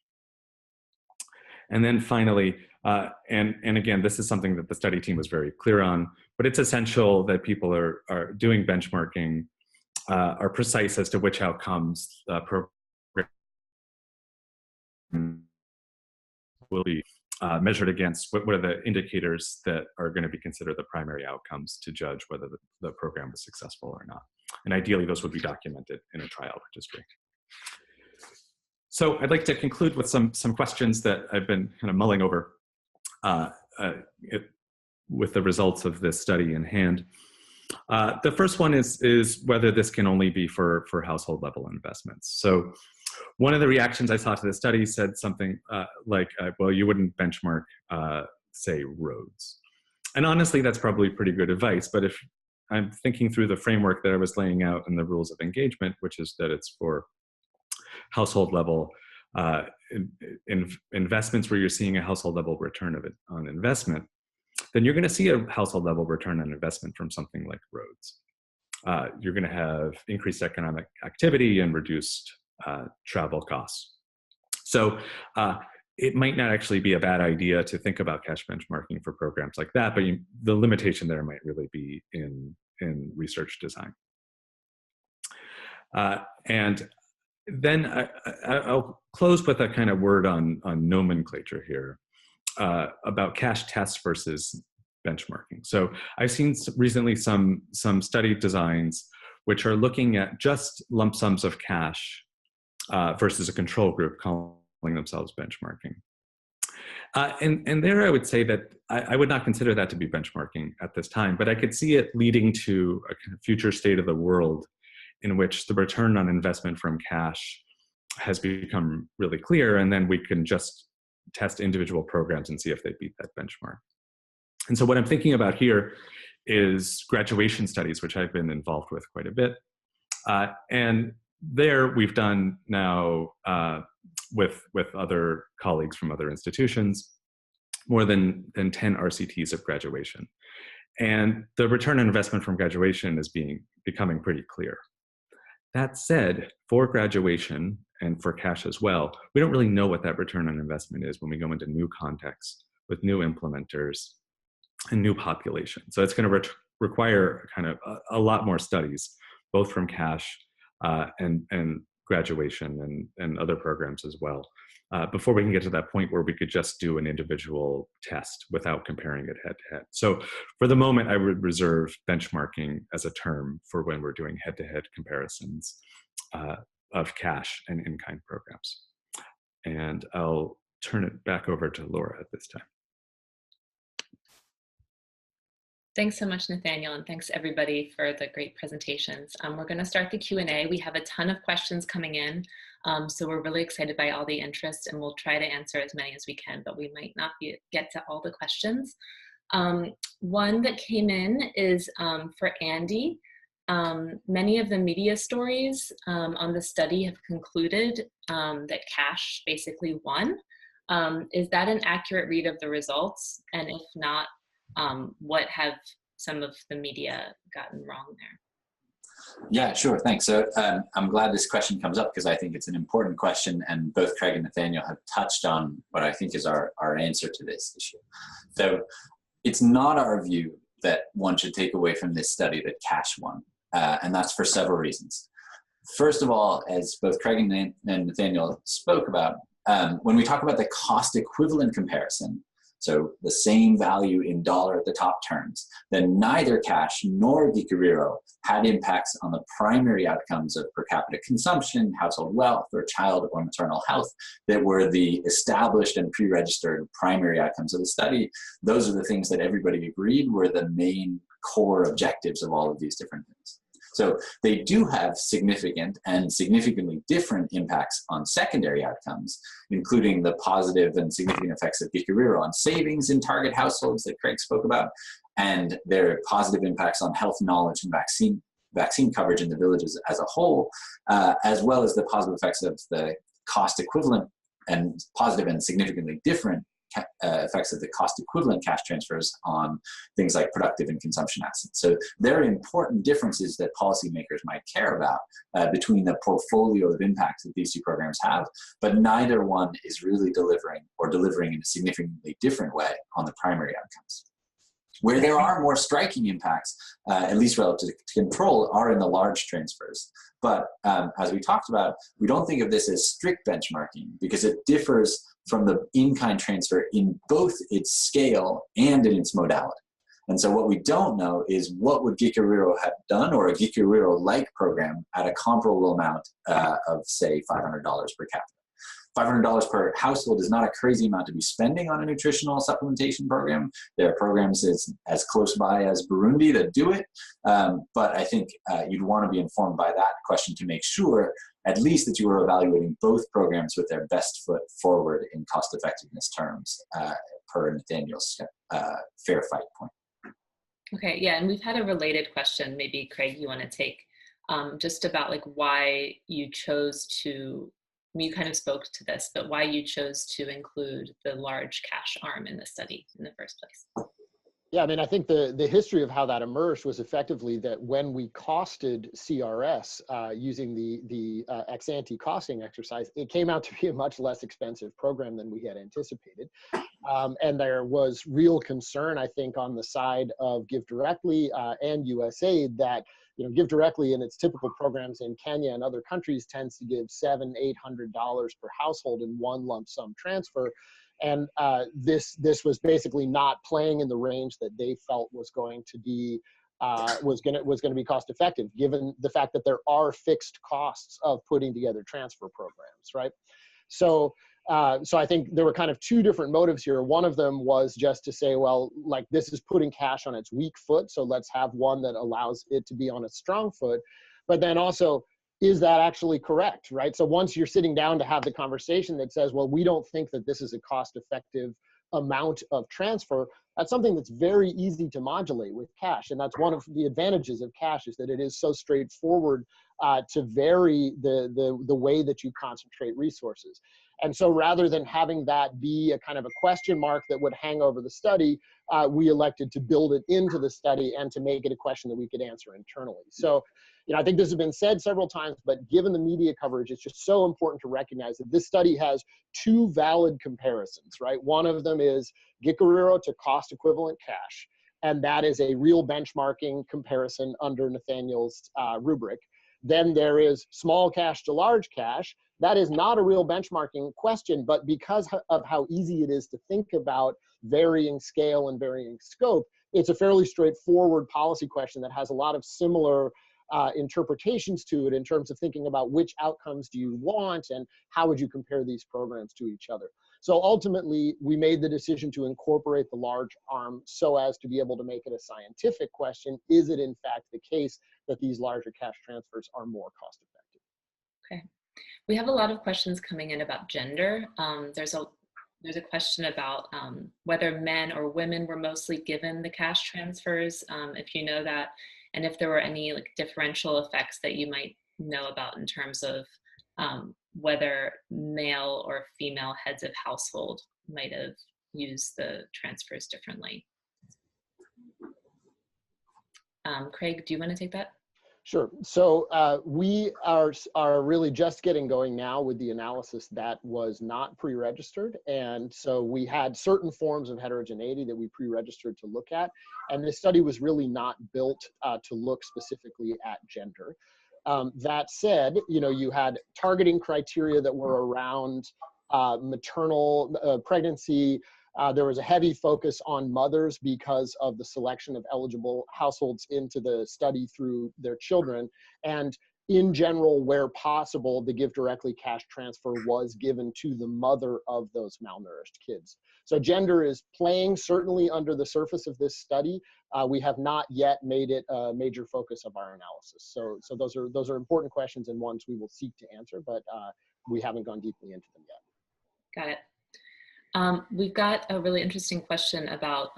And then finally, and again, this is something that the study team was very clear on, but it's essential that people are doing benchmarking are precise as to which outcomes program will be measured against. What are the indicators that are going to be considered the primary outcomes to judge whether the program was successful or not? And ideally, those would be documented in a trial registry. So I'd like to conclude with some questions that I've been kind of mulling over with the results of this study in hand. The first one is whether this can only be for household level investments. So one of the reactions I saw to the study said something like, well, you wouldn't benchmark, say, roads. And honestly, that's probably pretty good advice. But if I'm thinking through the framework that I was laying out in the rules of engagement, which is that it's for household level investments where you're seeing a household level return on investment, then you're going to see a household level return on investment from something like roads. You're going to have increased economic activity and reduced travel costs. So it might not actually be a bad idea to think about cash benchmarking for programs like that, but the limitation there might really be in research design. And then I'll close with a kind of word on nomenclature here about cash tests versus benchmarking. So I've seen recently some study designs which are looking at just lump sums of cash versus a control group calling themselves benchmarking. And there I would say that I would not consider that to be benchmarking at this time, but I could see it leading to a kind of future state of the world in which the return on investment from cash has become really clear, and then we can just test individual programs and see if they beat that benchmark. And so what I'm thinking about here is graduation studies, which I've been involved with quite a bit. And there we've done now with other colleagues from other institutions, more than 10 RCTs of graduation. And the return on investment from graduation is becoming pretty clear. That said, for graduation and for cash as well, we don't really know what that return on investment is when we go into new contexts with new implementers and new population. So it's going to require kind of a lot more studies, both from cash and graduation and other programs as well, before we can get to that point where we could just do an individual test without comparing it head to head. So for the moment, I would reserve benchmarking as a term for when we're doing head-to-head comparisons of cash and in-kind programs. And I'll turn it back over to Laura at this time. Thanks so much, Nathaniel, and thanks everybody for the great presentations. We're going to start the Q&A. We have a ton of questions coming in, so we're really excited by all the interest, and we'll try to answer as many as we can, but we might not get to all the questions. One that came in is for Andy. Many of the media stories on the study have concluded that cash basically won. Is that an accurate read of the results? And if not, what have some of the media gotten wrong there? Yeah, sure, thanks. So I'm glad this question comes up because I think it's an important question, and both Craig and Nathaniel have touched on what I think is our answer to this issue. So it's not our view that one should take away from this study that cash won, and that's for several reasons. First of all, as both Craig and Nathaniel spoke about, when we talk about the cost equivalent comparison, so the same value in dollar at the top terms, then neither cash nor Gikuriro had impacts on the primary outcomes of per capita consumption, household wealth, or child or maternal health that were the established and pre-registered primary outcomes of the study. Those are the things that everybody agreed were the main core objectives of all of these different things. So they do have significant and significantly different impacts on secondary outcomes, including the positive and significant effects of Gikuriro on savings in target households that Craig spoke about, and their positive impacts on health knowledge and vaccine coverage in the villages as a whole, as well as the positive effects of the cost equivalent and positive and significantly different effects of the cost equivalent cash transfers on things like productive and consumption assets. So there are important differences that policymakers might care about between the portfolio of impacts that these two programs have, but neither one is really delivering or delivering in a significantly different way on the primary outcomes. Where there are more striking impacts, at least relative to control, are in the large transfers. But as we talked about, we don't think of this as strict benchmarking because it differs from the in-kind transfer in both its scale and in its modality. And so what we don't know is what would Gikuriro have done, or a Gikuriro-like program, at a comparable amount of, say, $500 per capita. $500 per household is not a crazy amount to be spending on a nutritional supplementation program. There are programs as close by as Burundi that do it, but I think you'd want to be informed by that question to make sure at least that you are evaluating both programs with their best foot forward in cost effectiveness terms, per Nathaniel's fair fight point. Okay, yeah, and we've had a related question, maybe Craig, you want to take, just about like why you chose to, you kind of spoke to this, but why you chose to include the large cash arm in the study in the first place. Yeah, I mean, I think the history of how that emerged was effectively that when we costed CRS using the ex-ante costing exercise, it came out to be a much less expensive program than we had anticipated. And there was real concern, I think, on the side of Give Directly and USAID that, you know, Give Directly in its typical programs in Kenya and other countries tends to give $700-800 per household in one lump sum transfer. And this was basically not playing in the range that they felt was going to be was going to be cost effective, given the fact that there are fixed costs of putting together transfer programs, right? So I think there were kind of two different motives here. One of them was just to say, well, like, this is putting cash on its weak foot, so let's have one that allows it to be on a strong foot. But then also, is that actually correct, right? So once you're sitting down to have the conversation that says, well, we don't think that this is a cost-effective amount of transfer, that's something that's very easy to modulate with cash. And that's one of the advantages of cash, is that it is so straightforward to vary the way that you concentrate resources. And so rather than having that be a kind of a question mark that would hang over the study, we elected to build it into the study and to make it a question that we could answer internally. So, you know, I think this has been said several times, but given the media coverage, it's just so important to recognize that this study has two valid comparisons, right? One of them is Gikuriro to cost equivalent cash, and that is a real benchmarking comparison under Nathaniel's rubric. Then there is small cash to large cash. That is not a real benchmarking question, but because of how easy it is to think about varying scale and varying scope, it's a fairly straightforward policy question that has a lot of similar interpretations to it in terms of thinking about which outcomes do you want and how would you compare these programs to each other. So ultimately, we made the decision to incorporate the large arm so as to be able to make it a scientific question. Is it in fact the case that these larger cash transfers are more cost effective? Okay. We have a lot of questions coming in about gender. There's a question about whether men or women were mostly given the cash transfers, if you know that, and if there were any like differential effects that you might know about in terms of whether male or female heads of household might have used the transfers differently. Craig, do you want to take that? Sure. So we are really just getting going now with the analysis that was not pre-registered. And so we had certain forms of heterogeneity that we pre-registered to look at. And this study was really not built to look specifically at gender. That said, you know, you had targeting criteria that were around maternal pregnancy. There was a heavy focus on mothers because of the selection of eligible households into the study through their children. And in general, where possible, the Give Directly cash transfer was given to the mother of those malnourished kids. So gender is playing certainly under the surface of this study. We have not yet made it a major focus of our analysis. So those are important questions and ones we will seek to answer, but we haven't gone deeply into them yet. Got it. We've got a really interesting question about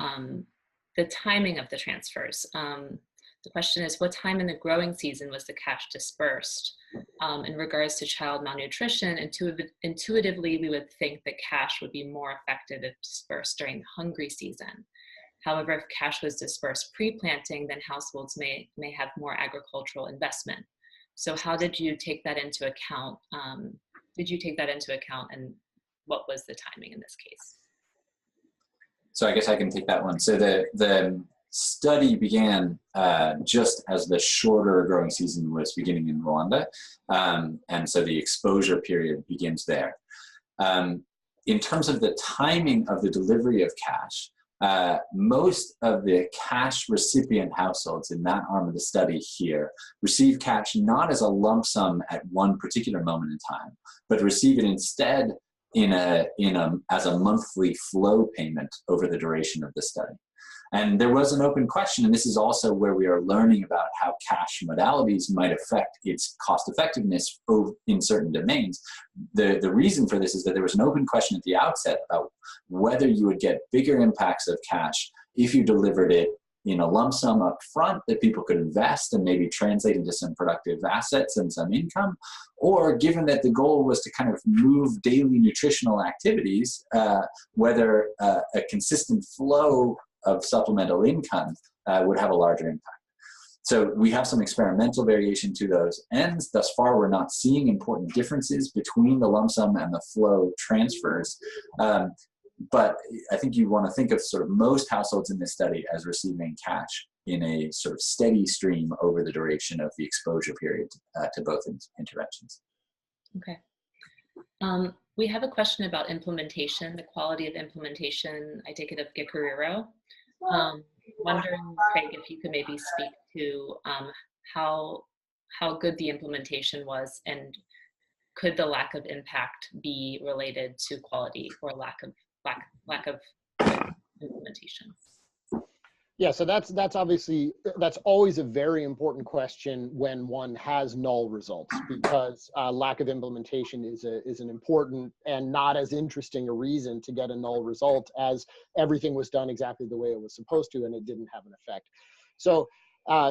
the timing of the transfers. The question is, what time in the growing season was the cash dispersed? In regards to child malnutrition, intuitively, we would think that cash would be more effective if dispersed during the hungry season. However, if cash was dispersed pre-planting, then households may have more agricultural investment. So how did you take that into account? And what was the timing in this case? So I guess I can take that one. So the study began just as the shorter growing season was beginning in Rwanda. And so the exposure period begins there. In terms of the timing of the delivery of cash, most of the cash recipient households in that arm of the study here receive cash not as a lump sum at one particular moment in time, but receive it instead as a monthly flow payment over the duration of the study. And there was an open question, and this is also where we are learning about how cash modalities might affect its cost effectiveness in certain domains. The reason for this is that there was an open question at the outset about whether you would get bigger impacts of cash if you delivered it in a lump sum up front that people could invest and maybe translate into some productive assets and some income, or given that the goal was to kind of move daily nutritional activities, whether a consistent flow of supplemental income would have a larger impact. So we have some experimental variation to those ends. Thus far, we're not seeing important differences between the lump sum and the flow transfers. But I think you want to think of sort of most households in this study as receiving cash in a sort of steady stream over the duration of the exposure period to both interventions. Okay. We have a question about implementation, the quality of implementation, I take it, of Gikuriro. Wondering, Craig, if you could maybe speak to how good the implementation was, and could the lack of impact be related to quality or lack of implementation? Yeah, so that's always a very important question when one has null results, because lack of implementation is an important and not as interesting a reason to get a null result as everything was done exactly the way it was supposed to and it didn't have an effect. So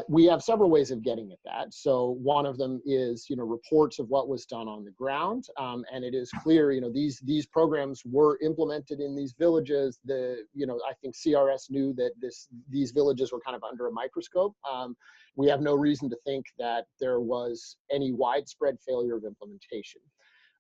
We have several ways of getting at that. So one of them is, reports of what was done on the ground, and it is clear, these programs were implemented in these villages. I think CRS knew that these villages were kind of under a microscope. We have no reason to think that there was any widespread failure of implementation.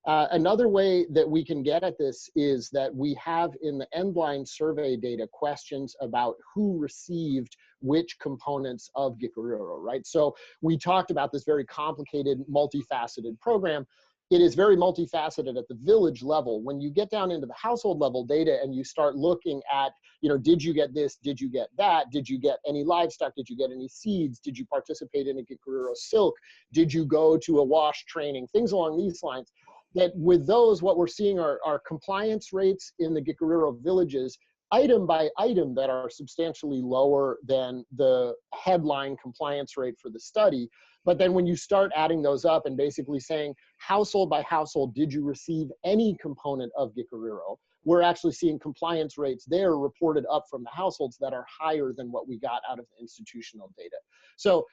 Another way that we can get at this is that we have in the end-line survey data questions about who received which components of Gikuriro, right? So we talked about this very complicated, multifaceted program. It is very multifaceted at the village level. When you get down into the household level data and you start looking at, did you get this? Did you get that? Did you get any livestock? Did you get any seeds? Did you participate in a Gikuriro silk? Did you go to a wash training? Things along these lines. That with those, what we're seeing are compliance rates in the Gikuriro villages, item by item, that are substantially lower than the headline compliance rate for the study. But then when you start adding those up and basically saying, household by household, did you receive any component of Gikuriro? We're actually seeing compliance rates there reported up from the households that are higher than what we got out of the institutional data. So,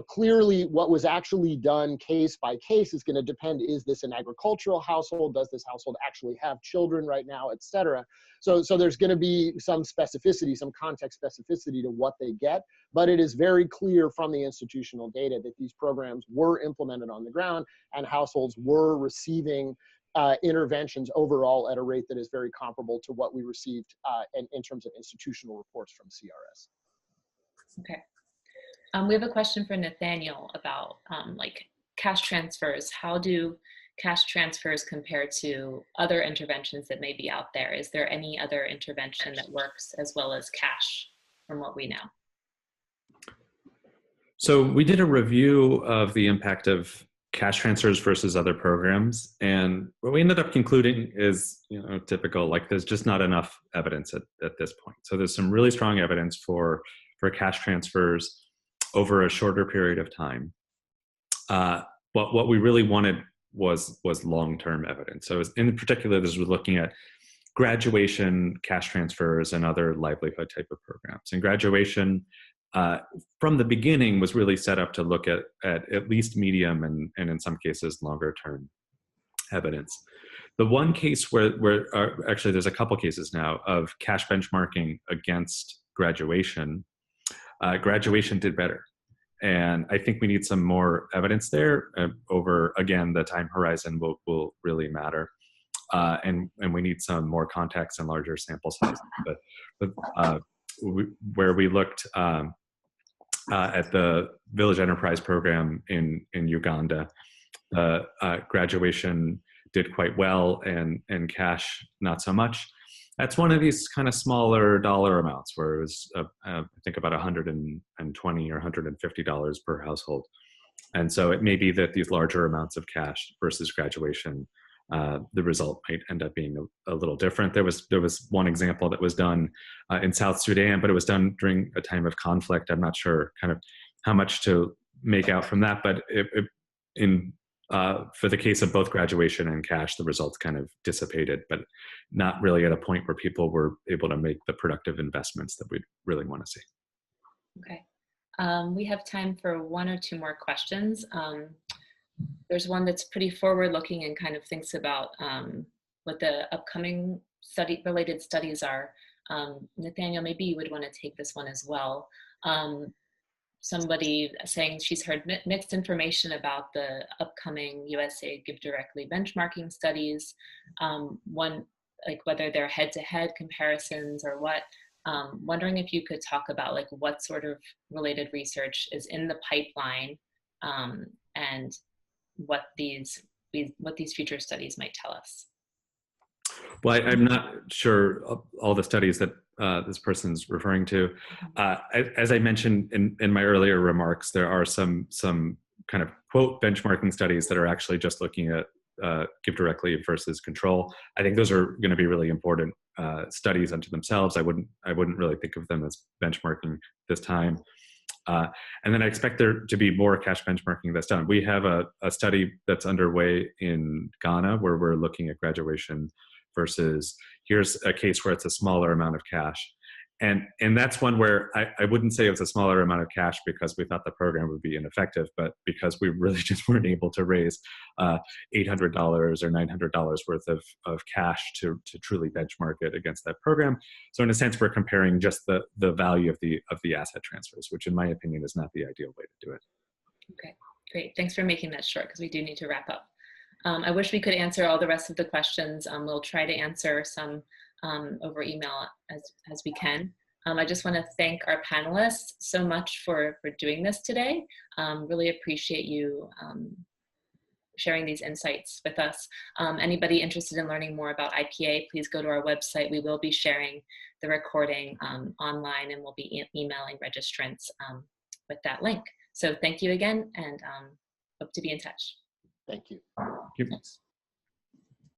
clearly what was actually done case by case is going to depend, is this an agricultural household? Does this household actually have children right now, et cetera? So there's going to be some specificity, some context specificity to what they get, but it is very clear from the institutional data that these programs were implemented on the ground and households were receiving interventions overall at a rate that is very comparable to what we received in terms of institutional reports from CRS. Okay. We have a question for Nathaniel about cash transfers. How do cash transfers compare to other interventions that may be out there? Is there any other intervention that works as well as cash from what we know? So we did a review of the impact of cash transfers versus other programs. And what we ended up concluding is, typical, there's just not enough evidence at this point. So there's some really strong evidence for cash transfers over a shorter period of time. But what we really wanted was long-term evidence. So in particular, this was looking at graduation, cash transfers, and other livelihood type of programs. And graduation, from the beginning, was really set up to look at least medium and in some cases longer-term evidence. The one case where actually there's a couple cases now of cash benchmarking against graduation. Graduation did better. And I think we need some more evidence there over, again, the time horizon will really matter. And we need some more context and larger sample sizes. But where we looked at the Village Enterprise Program in Uganda, graduation did quite well and cash not so much. That's one of these kind of smaller dollar amounts where it was, I think, about $120 or $150 per household. And so it may be that these larger amounts of cash versus graduation, the result might end up being a little different. There was one example that was done in South Sudan, but it was done during a time of conflict. I'm not sure kind of how much to make out from that, but for the case of both graduation and cash, the results kind of dissipated, but not really at a point where people were able to make the productive investments that we'd really want to see. Okay. We have time for one or two more questions. There's one that's pretty forward-looking and kind of thinks about what the upcoming related studies are. Nathaniel, maybe you would want to take this one as well. Somebody saying she's heard mixed information about the upcoming USA Give Directly benchmarking studies. One, whether they're head-to-head comparisons or what. Wondering if you could talk about what sort of related research is in the pipeline and what these future studies might tell us. Well, I'm not sure all the studies that this person's referring to. As I mentioned in my earlier remarks, there are some kind of quote benchmarking studies that are actually just looking at Give Directly versus control. I think those are going to be really important studies unto themselves. I wouldn't really think of them as benchmarking this time. And then I expect there to be more cash benchmarking that's done. We have a study that's underway in Ghana where we're looking at graduation versus here's a case where it's a smaller amount of cash. And that's one where I wouldn't say it was a smaller amount of cash because we thought the program would be ineffective, but because we really just weren't able to raise $800 or $900 worth of cash to truly benchmark it against that program. So in a sense, we're comparing just the value of the asset transfers, which in my opinion is not the ideal way to do it. Okay, great. Thanks for making that short because we do need to wrap up. I wish we could answer all the rest of the questions. We'll try to answer some over email as we can. I just want to thank our panelists so much for doing this today. Really appreciate you sharing these insights with us. Anybody interested in learning more about IPA, please go to our website. We will be sharing the recording online, and we'll be emailing registrants with that link. So thank you again, and hope to be in touch. Thank you. Thank you.